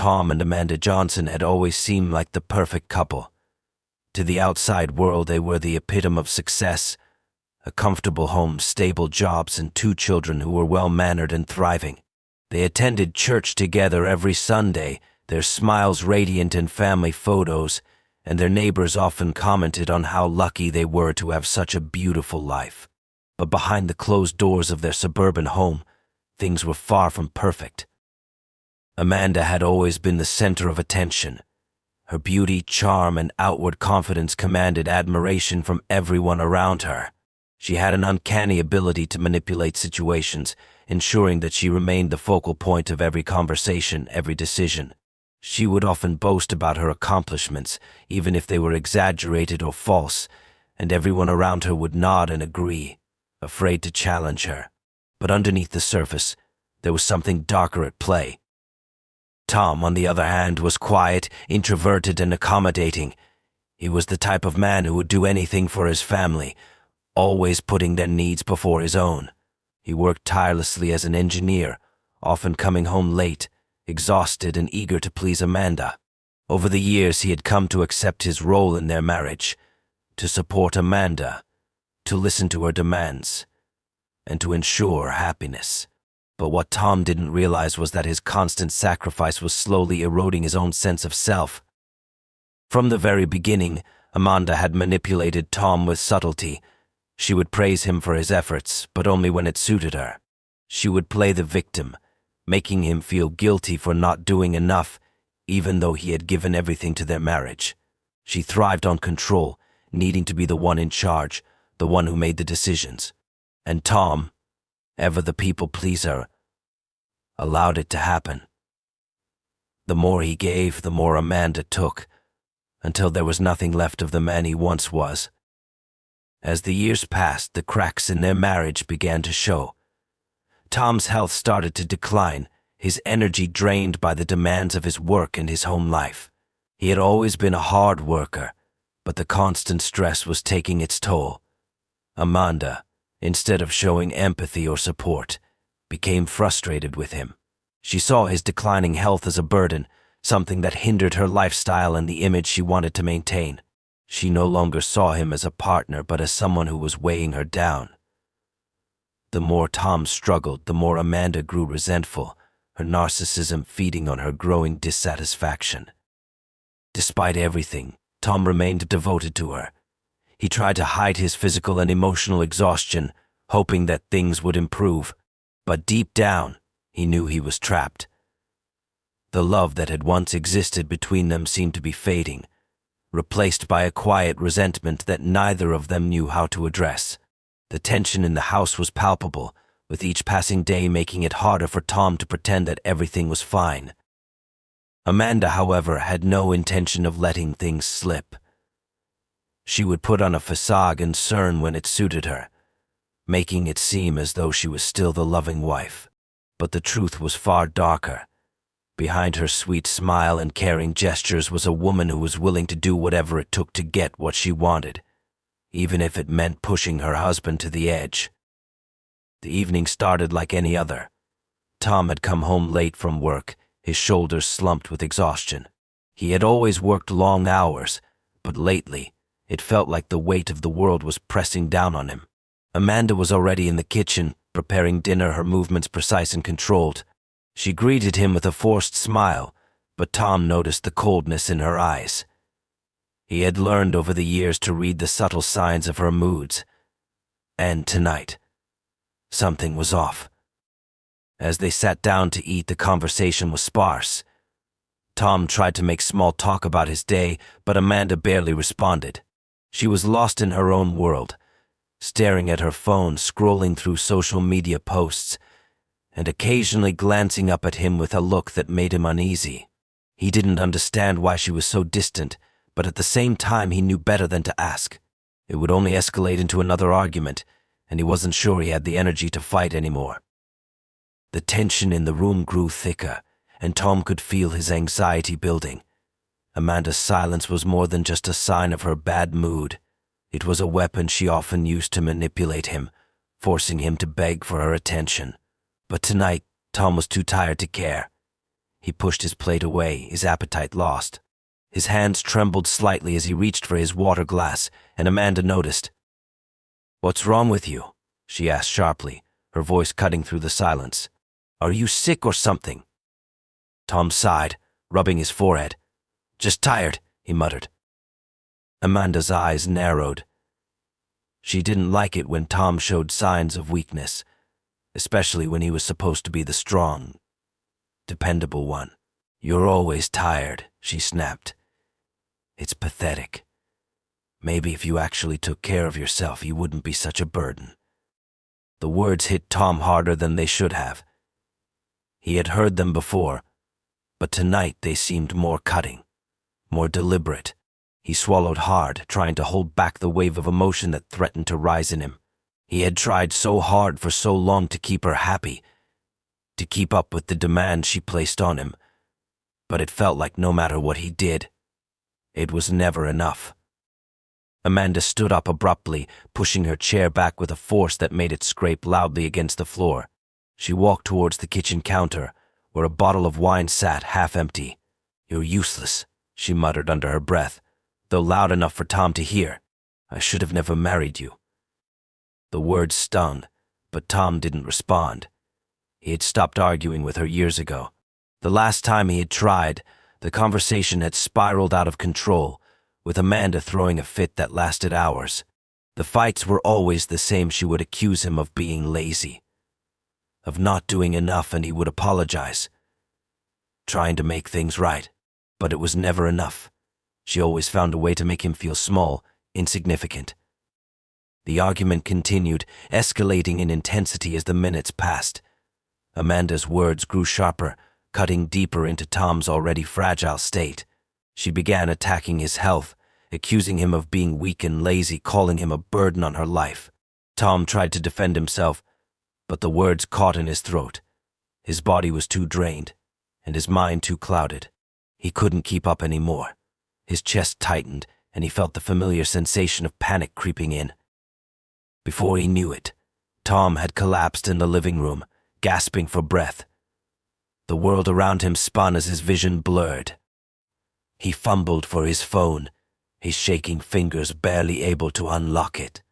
Tom and Amanda Johnson had always seemed like the perfect couple. To the outside world, they were the epitome of success: a comfortable home, stable jobs, and 2 children who were well-mannered and thriving. They attended church together every Sunday, their smiles radiant in family photos, and their neighbors often commented on how lucky they were to have such a beautiful life. But behind the closed doors of their suburban home, things were far from perfect. Amanda had always been the center of attention. Her beauty, charm, and outward confidence commanded admiration from everyone around her. She had an uncanny ability to manipulate situations, ensuring that she remained the focal point of every conversation, every decision. She would often boast about her accomplishments, even if they were exaggerated or false, and everyone around her would nod and agree, afraid to challenge her. But underneath the surface, there was something darker at play. Tom, on the other hand, was quiet, introverted, and accommodating. He was the type of man who would do anything for his family, always putting their needs before his own. He worked tirelessly as an engineer, often coming home late, exhausted and eager to please Amanda. Over the years, he had come to accept his role in their marriage, to support Amanda, to listen to her demands, and to ensure happiness. But what Tom didn't realize was that his constant sacrifice was slowly eroding his own sense of self. From the very beginning, Amanda had manipulated Tom with subtlety. She would praise him for his efforts, but only when it suited her. She would play the victim, making him feel guilty for not doing enough, even though he had given everything to their marriage. She thrived on control, needing to be the one in charge, the one who made the decisions. And Tom, ever the people pleaser, allowed it to happen. The more he gave, the more Amanda took, until there was nothing left of the man he once was. As the years passed, the cracks in their marriage began to show. Tom's health started to decline, his energy drained by the demands of his work and his home life. He had always been a hard worker, but the constant stress was taking its toll. Amanda, instead of showing empathy or support, became frustrated with him. She saw his declining health as a burden, something that hindered her lifestyle and the image she wanted to maintain. She no longer saw him as a partner, but as someone who was weighing her down. The more Tom struggled, the more Amanda grew resentful, her narcissism feeding on her growing dissatisfaction. Despite everything, Tom remained devoted to her. He tried to hide his physical and emotional exhaustion, hoping that things would improve. But deep down, he knew he was trapped. The love that had once existed between them seemed to be fading, replaced by a quiet resentment that neither of them knew how to address. The tension in the house was palpable, with each passing day making it harder for Tom to pretend that everything was fine. Amanda, however, had no intention of letting things slip. She would put on a facade and concern when it suited her, making it seem as though she was still the loving wife. But the truth was far darker. Behind her sweet smile and caring gestures was a woman who was willing to do whatever it took to get what she wanted, even if it meant pushing her husband to the edge. The evening started like any other. Tom had come home late from work, his shoulders slumped with exhaustion. He had always worked long hours, but lately, it felt like the weight of the world was pressing down on him. Amanda was already in the kitchen, preparing dinner, her movements precise and controlled. She greeted him with a forced smile, but Tom noticed the coldness in her eyes. He had learned over the years to read the subtle signs of her moods. And tonight, something was off. As they sat down to eat, the conversation was sparse. Tom tried to make small talk about his day, but Amanda barely responded. She was lost in her own world, staring at her phone, scrolling through social media posts, and occasionally glancing up at him with a look that made him uneasy. He didn't understand why she was so distant, but at the same time he knew better than to ask. It would only escalate into another argument, and he wasn't sure he had the energy to fight anymore. The tension in the room grew thicker, and Tom could feel his anxiety building. Amanda's silence was more than just a sign of her bad mood. It was a weapon she often used to manipulate him, forcing him to beg for her attention. But tonight, Tom was too tired to care. He pushed his plate away, his appetite lost. His hands trembled slightly as he reached for his water glass, and Amanda noticed. "What's wrong with you?" she asked sharply, her voice cutting through the silence. "Are you sick or something?" Tom sighed, rubbing his forehead. "Just tired," he muttered. Amanda's eyes narrowed. She didn't like it when Tom showed signs of weakness, especially when he was supposed to be the strong, dependable one. "You're always tired," she snapped. "It's pathetic. Maybe if you actually took care of yourself, you wouldn't be such a burden." The words hit Tom harder than they should have. He had heard them before, but tonight they seemed more cutting, more deliberate. He swallowed hard, trying to hold back the wave of emotion that threatened to rise in him. He had tried so hard for so long to keep her happy, to keep up with the demands she placed on him, but it felt like no matter what he did, it was never enough. Amanda stood up abruptly, pushing her chair back with a force that made it scrape loudly against the floor. She walked towards the kitchen counter, where a bottle of wine sat half empty. "You're useless," she muttered under her breath, though loud enough for Tom to hear. "I should have never married you." The words stung, but Tom didn't respond. He had stopped arguing with her years ago. The last time he had tried, the conversation had spiraled out of control, with Amanda throwing a fit that lasted hours. The fights were always the same. She would accuse him of being lazy, of not doing enough, and he would apologize, trying to make things right. But it was never enough. She always found a way to make him feel small, insignificant. The argument continued, escalating in intensity as the minutes passed. Amanda's words grew sharper, cutting deeper into Tom's already fragile state. She began attacking his health, accusing him of being weak and lazy, calling him a burden on her life. Tom tried to defend himself, but the words caught in his throat. His body was too drained, and his mind too clouded. He couldn't keep up anymore. His chest tightened, and he felt the familiar sensation of panic creeping in. Before he knew it, Tom had collapsed in the living room, gasping for breath. The world around him spun as his vision blurred. He fumbled for his phone, his shaking fingers barely able to unlock it.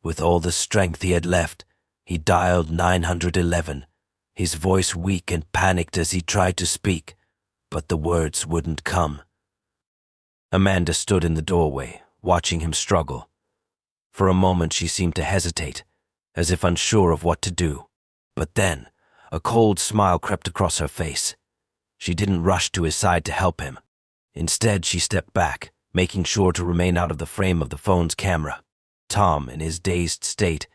With all the strength he had left, he dialed 911, his voice weak and panicked as he tried to speak, but the words wouldn't come. Amanda stood in the doorway, watching him struggle. For a moment she seemed to hesitate, as if unsure of what to do. But then, a cold smile crept across her face. She didn't rush to his side to help him. Instead, she stepped back, making sure to remain out of the frame of the phone's camera. Tom, in his dazed state,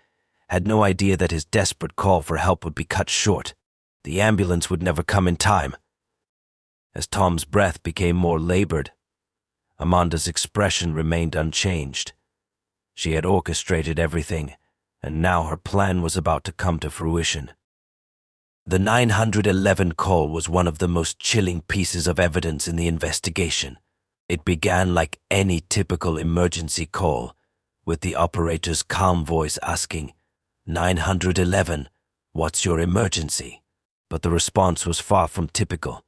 had no idea that his desperate call for help would be cut short. The ambulance would never come in time. As Tom's breath became more labored, Amanda's expression remained unchanged. She had orchestrated everything, and now her plan was about to come to fruition. The 911 call was one of the most chilling pieces of evidence in the investigation. It began like any typical emergency call, with the operator's calm voice asking, "911, what's your emergency?" But the response was far from typical.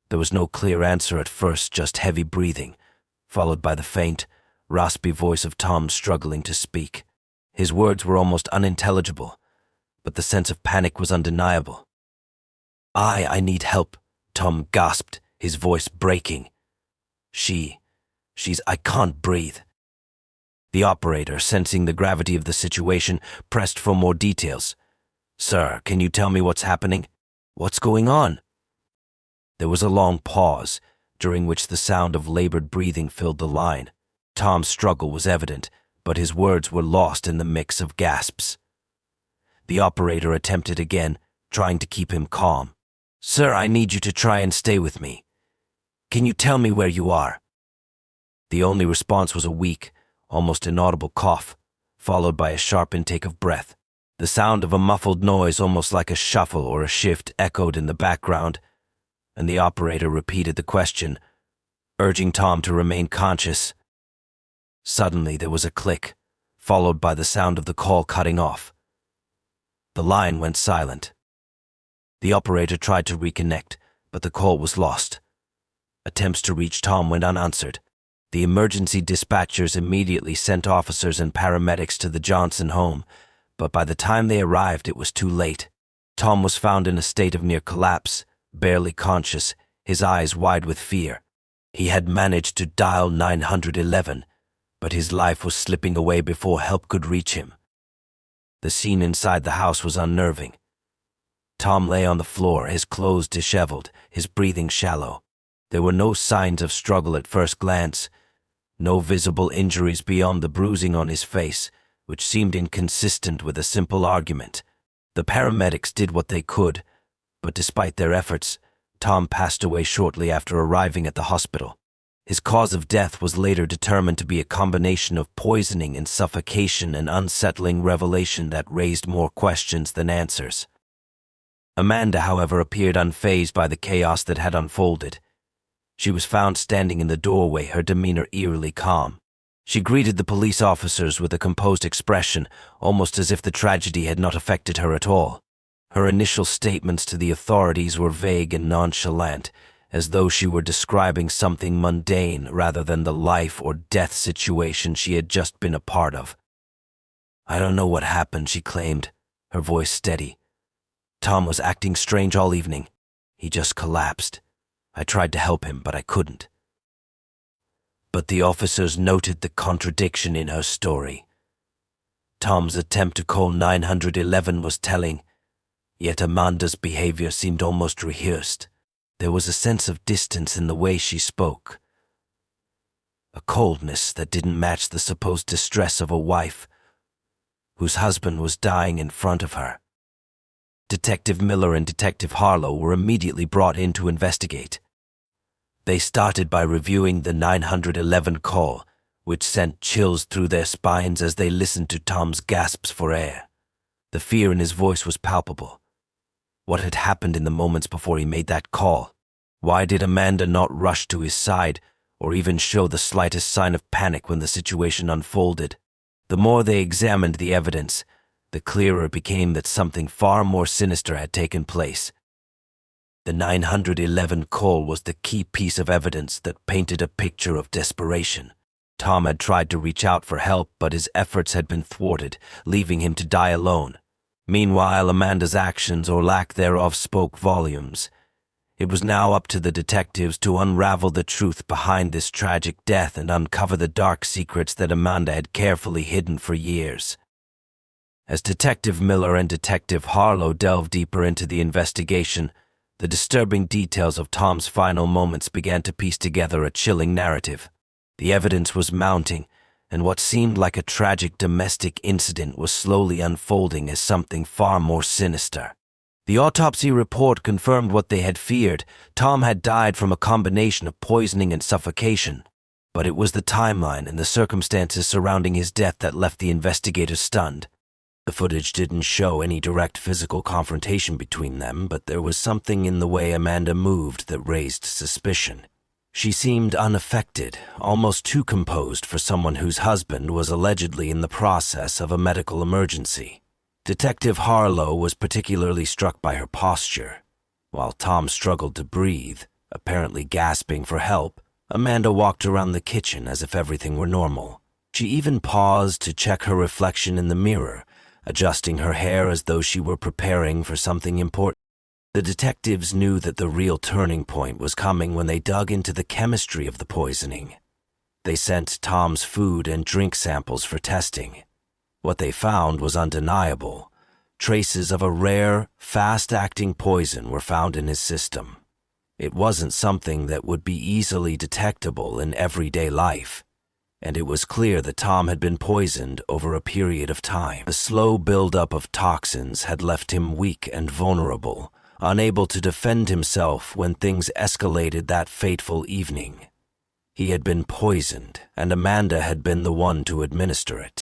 There was no clear answer at first, just heavy breathing, followed by the faint, raspy voice of Tom struggling to speak. His words were almost unintelligible, but the sense of panic was undeniable. I need help," Tom gasped, his voice breaking. I can't breathe." The operator, sensing the gravity of the situation, pressed for more details. "Sir, can you tell me what's happening? What's going on?" There was a long pause, during which the sound of labored breathing filled the line. Tom's struggle was evident, but his words were lost in the mix of gasps. The operator attempted again, trying to keep him calm. "Sir, I need you to try and stay with me. Can you tell me where you are?" The only response was a weak, almost inaudible cough, followed by a sharp intake of breath. The sound of a muffled noise, almost like a shuffle or a shift, echoed in the background, and the operator repeated the question, urging Tom to remain conscious. Suddenly there was a click, followed by the sound of the call cutting off. The line went silent. The operator tried to reconnect, but the call was lost. Attempts to reach Tom went unanswered. The emergency dispatchers immediately sent officers and paramedics to the Johnson home, but by the time they arrived, it was too late. Tom was found in a state of near collapse, barely conscious, his eyes wide with fear. He had managed to dial 911, but his life was slipping away before help could reach him. The scene inside the house was unnerving. Tom lay on the floor, his clothes disheveled, his breathing shallow. There were no signs of struggle at first glance, no visible injuries beyond the bruising on his face, which seemed inconsistent with a simple argument. The paramedics did what they could, but despite their efforts, Tom passed away shortly after arriving at the hospital. His cause of death was later determined to be a combination of poisoning and suffocation, an unsettling revelation that raised more questions than answers. Amanda, however, appeared unfazed by the chaos that had unfolded. She was found standing in the doorway, her demeanor eerily calm. She greeted the police officers with a composed expression, almost as if the tragedy had not affected her at all. Her initial statements to the authorities were vague and nonchalant, as though she were describing something mundane rather than the life or death situation she had just been a part of. "I don't know what happened," she claimed, her voice steady. "Tom was acting strange all evening. He just collapsed. I tried to help him, but I couldn't." But the officers noted the contradiction in her story. Tom's attempt to call 911 was telling, yet Amanda's behavior seemed almost rehearsed. There was a sense of distance in the way she spoke, a coldness that didn't match the supposed distress of a wife whose husband was dying in front of her. Detective Miller and Detective Harlow were immediately brought in to investigate. They started by reviewing the 911 call, which sent chills through their spines as they listened to Tom's gasps for air. The fear in his voice was palpable. What had happened in the moments before he made that call? Why did Amanda not rush to his side or even show the slightest sign of panic when the situation unfolded? The more they examined the evidence, the clearer it became that something far more sinister had taken place. The 911 call was the key piece of evidence that painted a picture of desperation. Tom had tried to reach out for help, but his efforts had been thwarted, leaving him to die alone. Meanwhile, Amanda's actions or lack thereof spoke volumes. It was now up to the detectives to unravel the truth behind this tragic death and uncover the dark secrets that Amanda had carefully hidden for years. As Detective Miller and Detective Harlow delved deeper into the investigation, the disturbing details of Tom's final moments began to piece together a chilling narrative. The evidence was mounting, and what seemed like a tragic domestic incident was slowly unfolding as something far more sinister. The autopsy report confirmed what they had feared. Tom had died from a combination of poisoning and suffocation. But it was the timeline and the circumstances surrounding his death that left the investigators stunned. The footage didn't show any direct physical confrontation between them, but there was something in the way Amanda moved that raised suspicion. She seemed unaffected, almost too composed for someone whose husband was allegedly in the process of a medical emergency. Detective Harlow was particularly struck by her posture. While Tom struggled to breathe, apparently gasping for help, Amanda walked around the kitchen as if everything were normal. She even paused to check her reflection in the mirror, adjusting her hair as though she were preparing for something important. The detectives knew that the real turning point was coming when they dug into the chemistry of the poisoning. They sent Tom's food and drink samples for testing. What they found was undeniable. Traces of a rare, fast-acting poison were found in his system. It wasn't something that would be easily detectable in everyday life, and it was clear that Tom had been poisoned over a period of time. The slow buildup of toxins had left him weak and vulnerable, unable to defend himself when things escalated that fateful evening. He had been poisoned, and Amanda had been the one to administer it.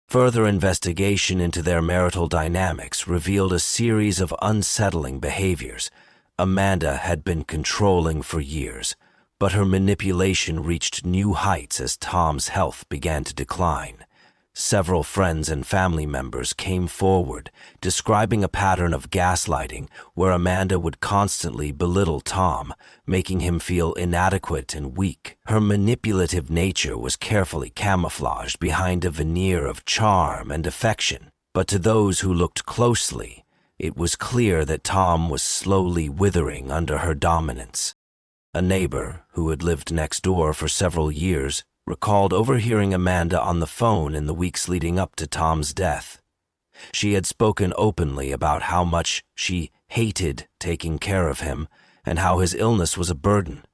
Further investigation into their marital dynamics revealed a series of unsettling behaviors. Amanda had been controlling for years, but her manipulation reached new heights as Tom's health began to decline. Several friends and family members came forward, describing a pattern of gaslighting where Amanda would constantly belittle Tom, making him feel inadequate and weak. Her manipulative nature was carefully camouflaged behind a veneer of charm and affection, but to those who looked closely, it was clear that Tom was slowly withering under her dominance. A neighbor, who had lived next door for several years, recalled overhearing Amanda on the phone in the weeks leading up to Tom's death. She had spoken openly about how much she hated taking care of him and how his illness was a burden.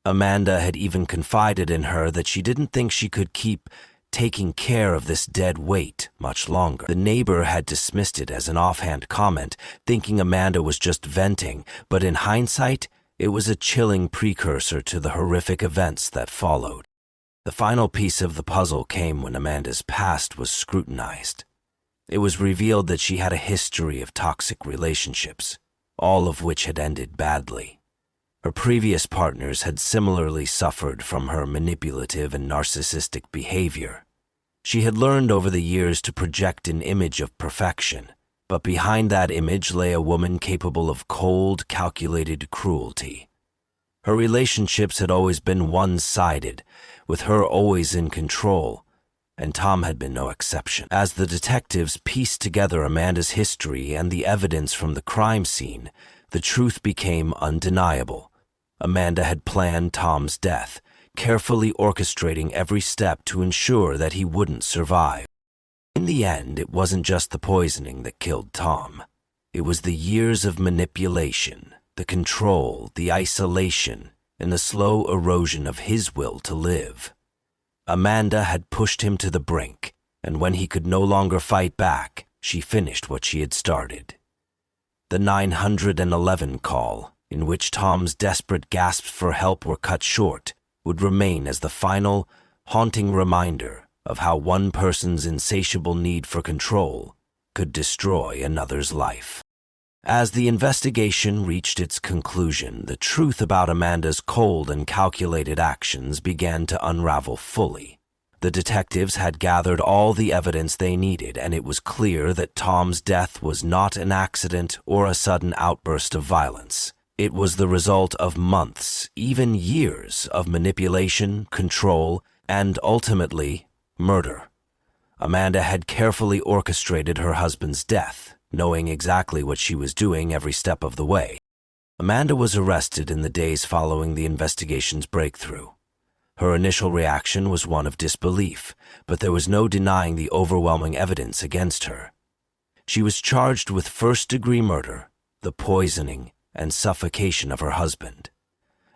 Amanda had even confided in her that she didn't think she could keep taking care of this dead weight much longer. The neighbor had dismissed it as an offhand comment, thinking Amanda was just venting, but in hindsight, it was a chilling precursor to the horrific events that followed. The final piece of the puzzle came when Amanda's past was scrutinized. It was revealed that she had a history of toxic relationships, all of which had ended badly. Her previous partners had similarly suffered from her manipulative and narcissistic behavior. She had learned over the years to project an image of perfection, but behind that image lay a woman capable of cold, calculated cruelty. Her relationships had always been one-sided, with her always in control, and Tom had been no exception. As the detectives pieced together Amanda's history and the evidence from the crime scene, the truth became undeniable. Amanda had planned Tom's death, carefully orchestrating every step to ensure that he wouldn't survive. In the end, it wasn't just the poisoning that killed Tom. It was the years of manipulation, the control, the isolation, and the slow erosion of his will to live. Amanda had pushed him to the brink, and when he could no longer fight back, she finished what she had started. The 911 call, in which Tom's desperate gasps for help were cut short, would remain as the final, haunting reminder of how one person's insatiable need for control could destroy another's life. As the investigation reached its conclusion, the truth about Amanda's cold and calculated actions began to unravel fully. The detectives had gathered all the evidence they needed, and it was clear that Tom's death was not an accident or a sudden outburst of violence. It was the result of months, even years, of manipulation, control, and ultimately, murder. Amanda had carefully orchestrated her husband's death, knowing exactly what she was doing every step of the way. Amanda was arrested in the days following the investigation's breakthrough. Her initial reaction was one of disbelief, but there was no denying the overwhelming evidence against her. She was charged with first-degree murder, the poisoning, and suffocation of her husband.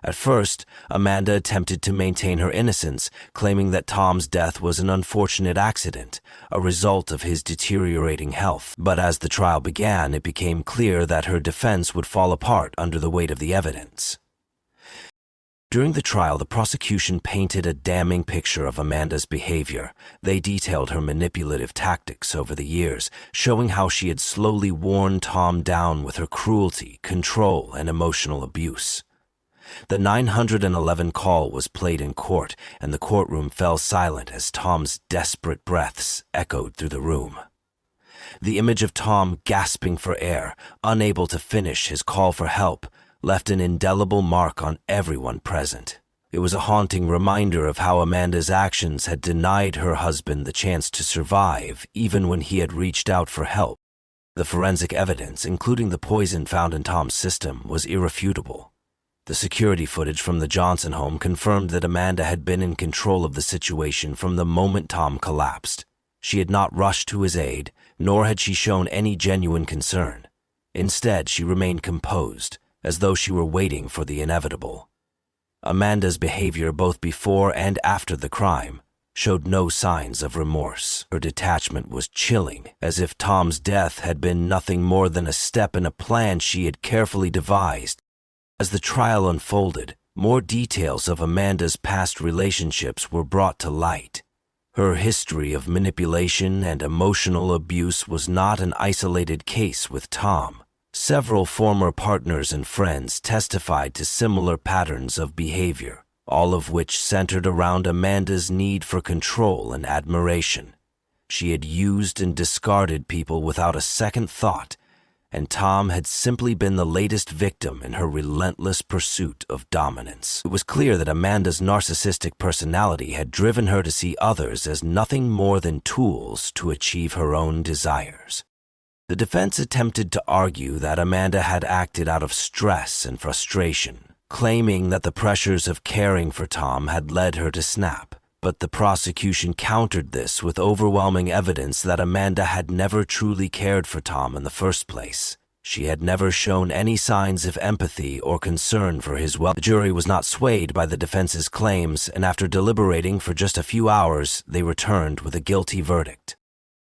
At first, Amanda attempted to maintain her innocence, claiming that Tom's death was an unfortunate accident, a result of his deteriorating health. But as the trial began, it became clear that her defense would fall apart under the weight of the evidence. During the trial, the prosecution painted a damning picture of Amanda's behavior. They detailed her manipulative tactics over the years, showing how she had slowly worn Tom down with her cruelty, control, and emotional abuse. The 911 call was played in court, and the courtroom fell silent as Tom's desperate breaths echoed through the room. The image of Tom gasping for air, unable to finish his call for help, left an indelible mark on everyone present. It was a haunting reminder of how Amanda's actions had denied her husband the chance to survive, even when he had reached out for help. The forensic evidence, including the poison found in Tom's system, was irrefutable. The security footage from the Johnson home confirmed that Amanda had been in control of the situation from the moment Tom collapsed. She had not rushed to his aid, nor had she shown any genuine concern. Instead, she remained composed, as though she were waiting for the inevitable. Amanda's behavior both before and after the crime showed no signs of remorse. Her detachment was chilling, as if Tom's death had been nothing more than a step in a plan she had carefully devised. As the trial unfolded, more details of Amanda's past relationships were brought to light. Her history of manipulation and emotional abuse was not an isolated case with Tom. Several former partners and friends testified to similar patterns of behavior, all of which centered around Amanda's need for control and admiration. She had used and discarded people without a second thought, and Tom had simply been the latest victim in her relentless pursuit of dominance. It was clear that Amanda's narcissistic personality had driven her to see others as nothing more than tools to achieve her own desires. The defense attempted to argue that Amanda had acted out of stress and frustration, claiming that the pressures of caring for Tom had led her to snap. But the prosecution countered this with overwhelming evidence that Amanda had never truly cared for Tom in the first place. She had never shown any signs of empathy or concern for his well. The jury was not swayed by the defense's claims, and after deliberating for just a few hours, they returned with a guilty verdict.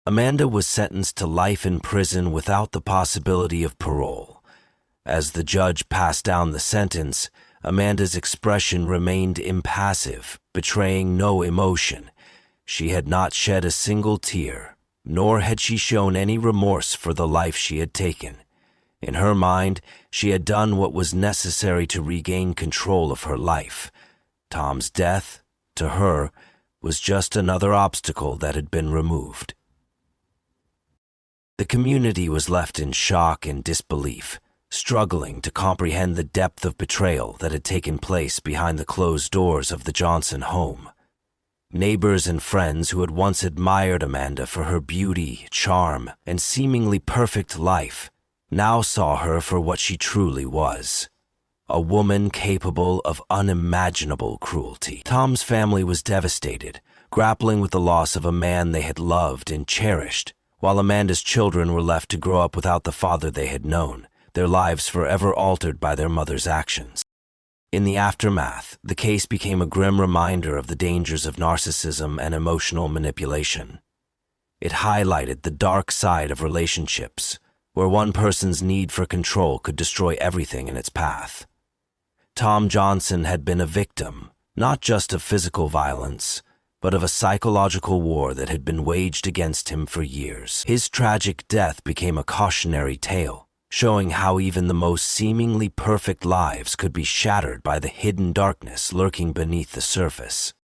Amanda was sentenced to life in prison without the possibility of parole. As the judge passed down the sentence, Amanda's expression remained impassive, betraying no emotion. She had not shed a single tear, nor had she shown any remorse for the life she had taken. In her mind, she had done what was necessary to regain control of her life. Tom's death, to her, was just another obstacle that had been removed. The community was left in shock and disbelief, struggling to comprehend the depth of betrayal that had taken place behind the closed doors of the Johnson home. Neighbors and friends who had once admired Amanda for her beauty, charm, and seemingly perfect life now saw her for what she truly was, a woman capable of unimaginable cruelty. Tom's family was devastated, grappling with the loss of a man they had loved and cherished, while Amanda's children were left to grow up without the father they had known, their lives forever altered by their mother's actions. In the aftermath, the case became a grim reminder of the dangers of narcissism and emotional manipulation. It highlighted the dark side of relationships, where one person's need for control could destroy everything in its path. Tom Johnson had been a victim, not just of physical violence, but of a psychological war that had been waged against him for years. His tragic death became a cautionary tale, showing how even the most seemingly perfect lives could be shattered by the hidden darkness lurking beneath the surface.